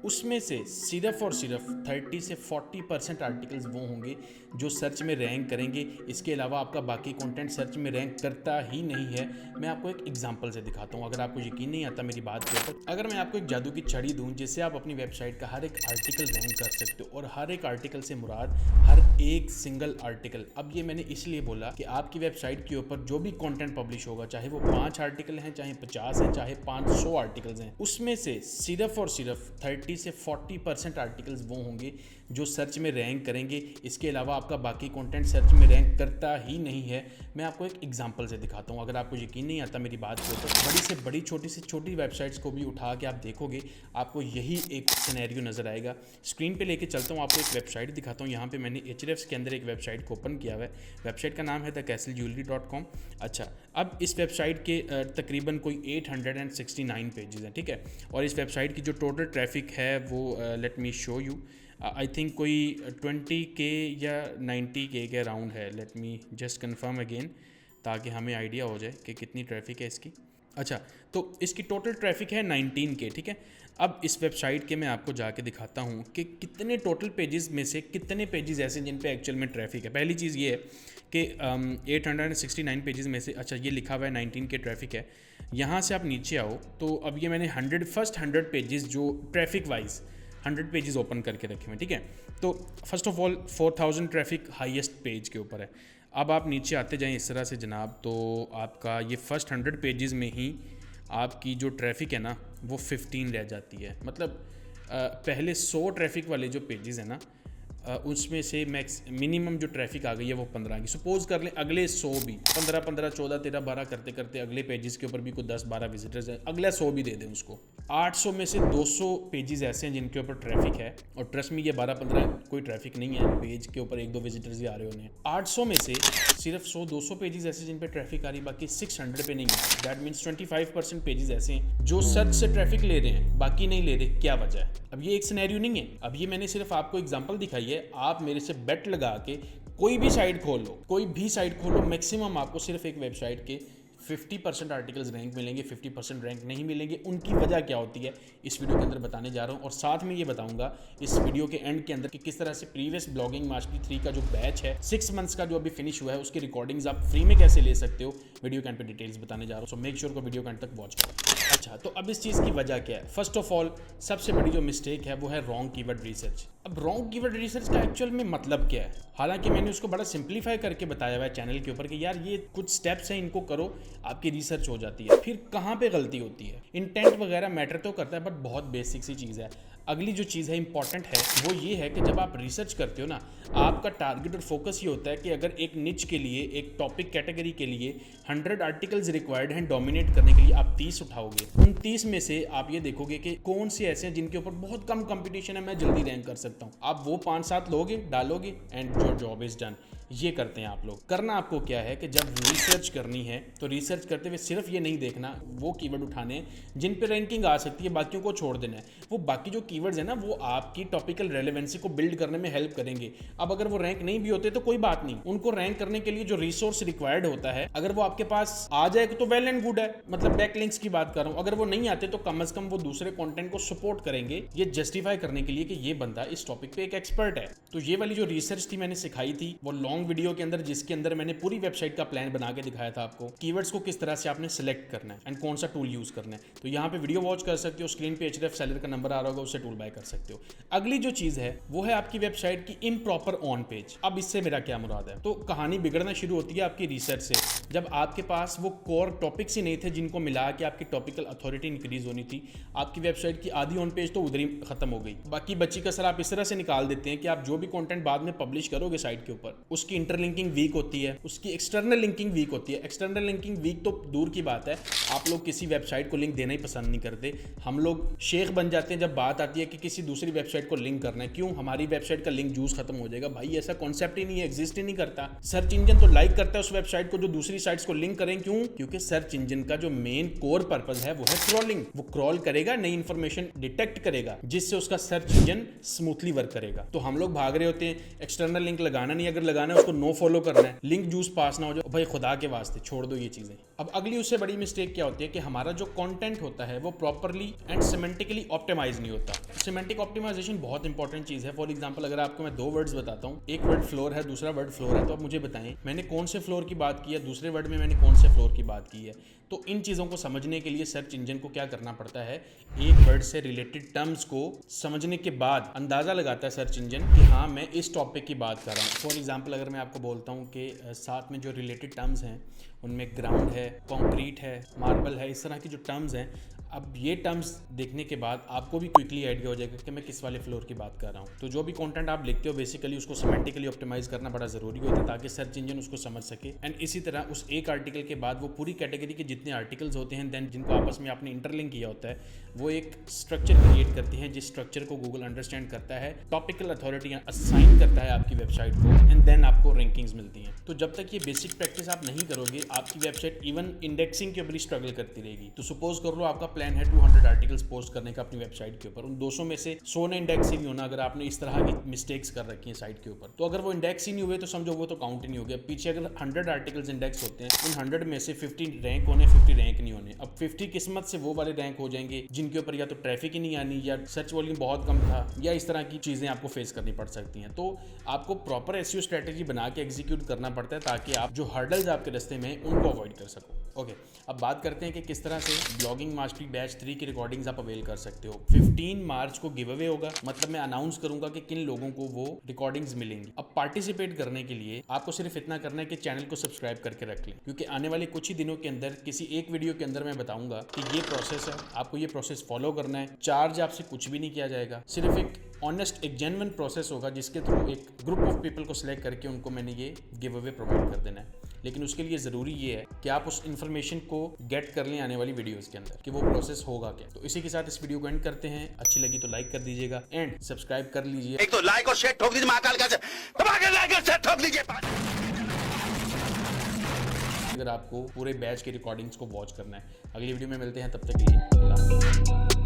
उसमें से सिर्फ और सिर्फ 30 से 40% आर्टिकल्स वो होंगे जो सर्च में रैंक करेंगे। इसके अलावा आपका बाकी कंटेंट सर्च में रैंक करता ही नहीं है। मैं आपको एक एग्जांपल से दिखाता हूँ, अगर आपको यकीन नहीं आता मेरी बात के ऊपर। अगर मैं आपको एक जादू की छड़ी दूँ जिससे आप अपनी वेबसाइट का हर एक आर्टिकल रैंक कर सकते हो, और हर एक आर्टिकल से मुराद हर एक सिंगल आर्टिकल। अब ये मैंने इसलिए बोला कि आपकी वेबसाइट के ऊपर जो भी कंटेंट पब्लिश होगा, चाहे वो 5 आर्टिकल हैं, चाहे 50 हैं, चाहे 500 आर्टिकल्स हैं, उसमें से सिर्फ और सिर्फ 30 से 40% आर्टिकल्स वो होंगे जो सर्च में रैंक करेंगे। इसके अलावा आपका बाकी कंटेंट सर्च में रैंक करता ही नहीं है। मैं आपको एक एग्जांपल से दिखाता हूँ, अगर आपको यकीन नहीं आता मेरी बात के ऊपर। बड़ी से बड़ी, छोटी से छोटी वेबसाइट्स को भी उठा के आप देखोगे, आपको यही एक सिनेरियो नज़र आएगा। स्क्रीन पे लेके चलता हूँ, आपको एक वेबसाइट दिखाता हूँ। यहाँ पे मैंने Ahrefs के अंदर एक वेबसाइट को ओपन किया हुआ है। वेबसाइट का नाम है thecastlejewelry.com। अच्छा, अब इस वेबसाइट के तकरीबन कोई 869 पेजेस हैं, ठीक है। और इस वेबसाइट की जो टोटल ट्रैफिक है वो let me show you, I think कोई 20K या 90K के अराउंड है। Let me just confirm again, ताकि हमें आइडिया हो जाए कि कितनी ट्रैफिक है इसकी। अच्छा, तो इसकी टोटल ट्रैफिक है 19K, ठीक है। अब इस वेबसाइट के मैं आपको जाके दिखाता हूँ कि कितने टोटल पेजेस में से कितने पेजेस ऐसे जिन पे एक्चुअल में ट्रैफिक है। पहली चीज़ ये है कि 869 पेजेस में से, अच्छा ये लिखा हुआ है 19K ट्रैफिक है। यहाँ से आप नीचे आओ तो अब ये मैंने 100 पेजेस जो ट्रैफिक वाइज 100 पेजेस ओपन करके रखे हुए हैं, ठीक है। तो first of all 4000 traffic highest page के ऊपर है। अब आप नीचे आते जाएं इस तरह से जनाब, तो आपका ये फर्स्ट 100 पेजेस में ही आपकी जो ट्रैफिक है ना वो 15 रह जाती है। मतलब पहले 100 ट्रैफिक वाले जो पेजेस हैं ना उसमें से मिनिमम जो ट्रैफिक आ गई है वो 15 आ गई। सपोज कर लें अगले 100 भी 15, 15, 14, 13, 12 करते करते अगले पेजेस के ऊपर भी कोई 10-12 विजिटर्स हैं, अगला 100 भी दे दें उसको। 800 में से 200 पेजेस ऐसे हैं जिनके ऊपर ट्रैफिक है, और ट्रस्ट में ये 12-15 कोई ट्रैफिक नहीं है, पेज के ऊपर 1-2 विजिटर्स भी आ रहे होने। 800 में से सिर्फ 100-200 पेजेस ऐसे जिन पे ट्रैफिक आ रही, बाकी 600 पे नहीं है। दैट मीन्स 25% पेजेस ऐसे हैं जो सर्च से ट्रैफिक ले रहे हैं, बाकी नहीं ले रहे। क्या वजह है? अब ये एक सिनेरियो नहीं है, अब ये मैंने सिर्फ आपको एग्जांपल दिखाई है। आप मेरे से बेट लगा के कोई भी साइट खोल लो, कोई भी साइट खोलो, मैक्सिमम आपको सिर्फ एक वेबसाइट के 50% आर्टिकल्स रैंक मिलेंगे, 50% रैंक नहीं मिलेंगे। उनकी वजह क्या होती है इस वीडियो के अंदर बताने जा रहा हूँ, और साथ में ये बताऊंगा इस वीडियो के एंड के अंदर कि किस तरह से प्रीवियस ब्लॉगिंग मास्टरी 3 का जो बैच है 6 मंथ्स का जो अभी फिनिश हुआ है उसकी रिकॉर्डिंग्स आप फ्री में कैसे ले सकते हो। वीडियो के एंड पे डिटेल्स बताने जा रहा हूँ, सो मेक श्योर को वीडियो के एंड तक वॉच करो। अच्छा, तो अब इस चीज़ की वजह क्या है? फर्स्ट ऑफ ऑल सबसे बड़ी जो मिस्टेक है वो है रॉन्ग कीवर्ड रिसर्च। अब रॉन्ग कीवर्ड रिसर्च का एक्चुअल में मतलब क्या है? हालांकि मैंने उसको बड़ा सिंप्लीफाई करके बताया हुआ है चैनल के ऊपर कि यार ये कुछ स्टेप्स हैं, इनको करो, आपकी रिसर्च हो जाती है। फिर कहाँ पे गलती होती है? इंटेंट वगैरह मैटर तो करता है, बट बहुत बेसिक सी चीज़ है। अगली जो चीज़ है इंपॉर्टेंट है वो ये है कि जब आप रिसर्च करते हो ना, आपका टारगेट और फोकस ये होता है कि अगर एक निच के लिए, एक टॉपिक कैटेगरी के लिए 100 आर्टिकल्स रिक्वायर्ड हैं डोमिनेट करने के लिए, आप 30 उठाओगे। उन 30 में से आप ये देखोगे कि कौन से ऐसे हैं जिनके ऊपर बहुत कम कंपटीशन है, मैं जल्दी रैंक कर सकता हूँ। आप वो 5-7 लोगे, डालोगे, and your job is done. ये करते हैं आप लोग। करना आपको क्या है कि जब रिसर्च करनी है तो रिसर्च करते हुए सिर्फ ये नहीं देखना वो कीवर्ड उठाने हैं जिन पे रैंकिंग आ सकती है, बाकियों को छोड़ देना है। वो बाकी जो कीवर्ड्स हैं ना वो आपकी टॉपिकल रेलेवेंसी को बिल्ड करने में हेल्प करेंगे। अब अगर वो रैंक नहीं भी होते तो कोई बात नहीं, उनको रैंक करने के लिए जो रिसोर्स रिक्वायर्ड होता है अगर वो आपके पास आ जाए तो वेल एंड गुड है। मतलब बैकलिंक्स की बात कर रहा हूँ, अगर वो नहीं आते तो कम से कम वो दूसरे कंटेंट को सपोर्ट करेंगे, ये जस्टिफाई करने के लिए कि ये बंदा इस टॉपिक पे एक एक्सपर्ट है। तो ये वाली जो रिसर्च थी मैंने सिखाई थी वो लॉन्ग वीडियो के अंदर, जिसके अंदर मैंने पूरी वेबसाइट का प्लान बना के दिखाया था आपको, कीवर्ड्स को किस तरह से आपने सिलेक्ट करना है एंड कौन सा टूल यूज करना है। तो यहाँ पे वीडियो वॉच कर सकते हो, स्क्रीन पे Ahrefs सेलर का नंबर आ रहा होगा, उससे टूल बाय कर सकते हो। अगली जो चीज है वो है आपकी वेबसाइट की इम्प्रॉपर ऑन पेज। अब इससे मेरा क्या मुराद है? तो कहानी बिगड़ना शुरू होती है आपकी रिसर्च से, जब आपके पास वो कोर टॉपिक्स ही नहीं थे जिनको मिला के आपकी टॉपिकल अथॉरिटी इंक्रीज होनी थी। आपकी वेबसाइट की आधी ऑन पेज तो उधर ही खत्म हो गई, बाकी बची कसर आप इस तरह से निकाल देते हैं कि आप जो भी कंटेंट बाद में पब्लिश करोगे साइट के ऊपर, उसकी इंटरलिंकिंग वीक होती है, उसकी एक्सटर्नल लिंकिंग वीक होती है। एक्सटर्नल लिंकिंग वीक तो दूर की बात है, आप लोग किसी वेबसाइट को लिंक देना ही पसंद नहीं करते। हम लोग शेख बन जाते हैं जब बात आती है कि किसी दूसरी वेबसाइट को लिंक करना है। क्यों? हमारी वेबसाइट का लिंक जूस खत्म हो जाएगा। भाई ऐसा कॉन्सेप्ट ही नहीं है, एग्जिस्ट ही नहीं करता। सर्च इंजन तो लाइक करता है उस वेबसाइट को जो दूसरी दूसरी साइट्स को लिंक करें। क्यों? क्योंकि सर्च इंजन का जो मेन कोर पर्पस है वो है क्रॉलिंग। वो क्रॉल करेगा, नई इंफॉर्मेशन डिटेक्ट करेगा, जिससे उसका सर्च इंजन स्मूथली वर्क करेगा। तो हम लोग भाग रहे होते हैं, एक्सटर्नल लिंक लगाना नहीं, अगर लगाना है उसको नो फॉलो करना है, लिंक जूस पास ना हो जाए, भाई खुदा के वास्ते छोड़ दो ये चीजें। अब अगली उससे बड़ी मिस्टेक क्या होती है कि हमारा जो कंटेंट होता है वो प्रॉपर्ली एंड सिमेंटिकली ऑप्टिमाइज नहीं होता। सिमेंटिक ऑप्टिमाइजेशन बहुत इंपॉर्टेंट चीज है। फॉर एग्जांपल अगर आपको मैं 2 वर्ड्स बताता हूँ, एक वर्ड फ्लोर है, दूसरा वर्ड फ्लोर है, तो आप मुझे बताएं मैंने कौन से फ्लोर की बात की है, दूसरे वर्ड में मैंने कौन से फ्लोर की बात की है। तो इन चीज़ों को समझने के लिए सर्च इंजन को क्या करना पड़ता है, एक वर्ड से रिलेटेड टर्म्स को समझने के बाद अंदाज़ा लगाता है सर्च इंजन कि हाँ मैं इस टॉपिक की बात कर रहा हूँ। फॉर एग्जांपल अगर मैं आपको बोलता हूँ कि साथ में जो रिलेटेड टर्म्स हैं उनमें ग्राउंड है, कंक्रीट है, मार्बल है, इस तरह की जो टर्म्स हैं, अब ये टर्म्स देखने के बाद आपको भी क्विकली आइडिया हो जाएगा कि मैं किस वाले फ्लोर की बात कर रहा हूँ। तो जो भी कंटेंट आप लिखते हो बेसिकली उसको सिमेंटिकली ऑप्टिमाइज करना बड़ा ज़रूरी होता है ताकि सर्च इंजन उसको समझ सके। एंड इसी तरह उस एक आर्टिकल के बाद वो पूरी कैटेगरी के जितने आर्टिकल्स होते हैं देन जिनको आपस में आपने इंटरलिंक किया होता है वो एक स्ट्रक्चर क्रिएट करती हैं, जिस स्ट्रक्चर को गूगल अंडरस्टैंड करता है, टॉपिकल अथॉरिटी असाइन करता है आपकी वेबसाइट को, एंड देन आपको रैंकिंग्स मिलती हैं। तो जब तक ये बेसिक प्रैक्टिस आप नहीं करोगे आपकी वेबसाइट इवन इंडेक्सिंग के ऊपर ही स्ट्रगल करती रहेगी। तो सपोज कर लो आपका प्लान है 200 आर्टिकल्स पोस्ट करने का अपनी वेबसाइट के ऊपर, उन 200 में से 100 ने इंडेक्स ही नहीं होना अगर आपने इस तरह की मिस्टेक्स कर रखी हैं साइट के ऊपर। तो अगर वो इंडेक्स ही नहीं हुए तो समझो वो तो काउंट ही नहीं हो गया। पीछे अगर 100 आर्टिकल्स इंडेक्स होते हैं, उन 100 में से 50 रैंक होने, 50 रैंक नहीं होने। अब 50 किस्मत से वो वाले रैंक हो जाएंगे जिनके ऊपर या तो ट्रैफिक ही नहीं आनी, या सर्च वॉल्यूम बहुत कम था, या इस तरह की चीज़ें आपको फेस करनी पड़ सकती हैं। तो आपको प्रॉपर एसईओ स्ट्रेटेजी बना के एग्जीक्यूट करना पड़ता है ताकि आप जो हर्डल्स आपके रास्ते में उनको अवॉइड कर सको। ओके, अब बात करते हैं कि किस तरह से ब्लॉगिंग मास्टरी बैच 3 की रिकॉर्डिंग्स आप अवेल कर सकते हो। 15 मार्च को गिव अवे होगा, मतलब मैं अनाउंस करूंगा कि किन लोगों को वो रिकॉर्डिंग्स मिलेंगी। अब पार्टिसिपेट करने के लिए आपको सिर्फ इतना करना है कि चैनल को सब्सक्राइब करके रख लें, क्योंकि आने वाले कुछ ही दिनों के अंदर किसी एक वीडियो के अंदर मैं बताऊंगा कि ये प्रोसेस है, आपको ये प्रोसेस फॉलो करना है। चार्ज आपसे कुछ भी नहीं किया जाएगा, सिर्फ एक ऑनेस्ट, एक जेन्युइन प्रोसेस होगा जिसके थ्रू एक ग्रुप ऑफ पीपल को सिलेक्ट करके उनको मैंने ये गिव अवे प्रोवाइड कर देना है। लेकिन उसके लिए ज़रूरी ये है कि आप उस इन्फॉर्मेशन को गेट कर लें आने वाली वीडियोस के अंदर कि वो प्रोसेस होगा क्या। तो इसी के साथ इस वीडियो को एंड करते हैं। अच्छी लगी तो लाइक कर दीजिएगा एंड सब्सक्राइब कर लीजिए। एक तो लाइक और शेयर ठोक दीजिए, महाकाल का दबा के लाइक और शेयर ठोक दीजिए। अगर आपको पूरे बैच की रिकॉर्डिंग्स को वॉच करना है। अगली वीडियो में मिलते हैं, तब तक के लिए अल्लाह।